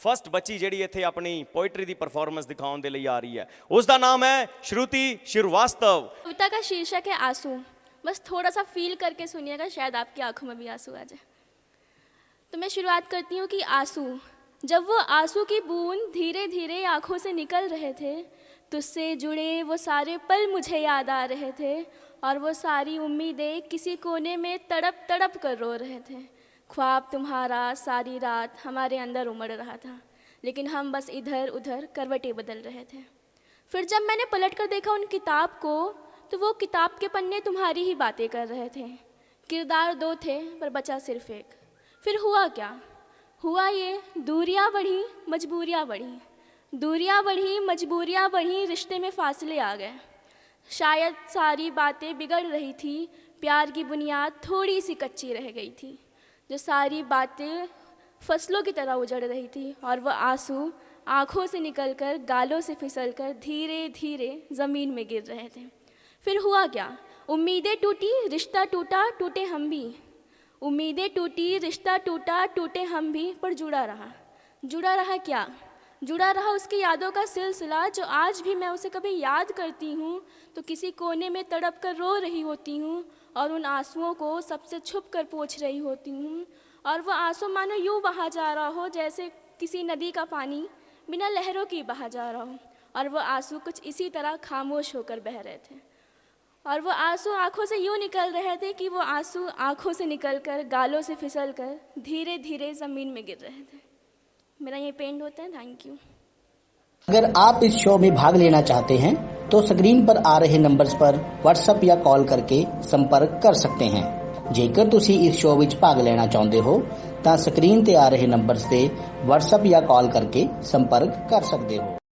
First बच्ची ਜਿਹੜੀ ਇੱਥੇ ਆਪਣੀ पोइट्री ਦੀ परफॉर्मेंस दिखाने ਦੇ ਲਈ आ रही है, उसका नाम है श्रुति श्रीवास्तव। कविता का शीर्षक है आंसू। बस थोड़ा सा फील करके सुनिएगा, शायद आपकी आंखों में भी आंसू आ जाए। तो मैं शुरुआत करती हूँ कि आंसू, जब वो आंसू की बूंद धीरे धीरे आंखों से निकल रहे थे, तुझसे जुड़े वो सारे पल मुझे याद आ रहे थे, और वो सारी उम्मीदें किसी कोने में तड़प तड़प कर रो रहे थे। ख्वाब तुम्हारा सारी रात हमारे अंदर उमड़ रहा था, लेकिन हम बस इधर उधर करवटें बदल रहे थे। फिर जब मैंने पलट कर देखा उन किताब को, तो वो किताब के पन्ने तुम्हारी ही बातें कर रहे थे। किरदार 2 थे पर बचा सिर्फ एक। फिर हुआ क्या? हुआ ये, दूरियां बढ़ी, मजबूरियां बढ़ी, दूरियां बढ़ी, मजबूरियां बढ़ी, रिश्ते में फासले आ गए। शायद सारी बातें बिगड़ रही थी, प्यार की बुनियाद थोड़ी सी कच्ची रह गई थी। जो सारी बातें फसलों की तरह उजड़ रही थी, और वह आंसू आँखों से निकलकर गालों से फिसलकर धीरे धीरे ज़मीन में गिर रहे थे। फिर हुआ क्या? उम्मीदें टूटी, रिश्ता टूटा, टूटे हम भी। उम्मीदें टूटी, रिश्ता टूटा, टूटे हम भी, पर जुड़ा रहा। जुड़ा रहा क्या? जुड़ा रहा उसकी यादों का सिलसिला, जो आज भी मैं उसे कभी याद करती हूँ तो किसी कोने में तड़प कर रो रही होती हूँ, और उन आंसुओं को सबसे छुप कर पोंछ रही होती हूँ। और वह आंसू मानो यूँ बहा जा रहा हो जैसे किसी नदी का पानी बिना लहरों की बहा जा रहा हो, और वह आंसू कुछ इसी तरह खामोश होकर बह रहे थे। और वो आंसू आँखों से यूँ निकल रहे थे कि वो आंसू आँखों से निकलकर गालों से फिसलकर धीरे धीरे ज़मीन में गिर रहे थे। मेरा ये पेंट होता है। Thank you. अगर आप इस शो में भाग लेना चाहते हैं तो स्क्रीन पर आ रहे नंबर्स पर व्हाट्सएप या कॉल करके संपर्क कर सकते हैं। ਜੇਕਰ ਤੁਸੀਂ ਇਸ ਸ਼ੋਅ ਵਿੱਚ ਭਾਗ ਲੈਣਾ ਚਾਹੁੰਦੇ ਹੋ ਤਾਂ ਸਕਰੀਨ ਤੇ ਆ ਰਹੇ ਨੰਬਰਸ ਤੇ WhatsApp ਜਾਂ ਕਾਲ ਕਰਕੇ ਸੰਪਰਕ ਕਰ ਸਕਦੇ ਹੋ।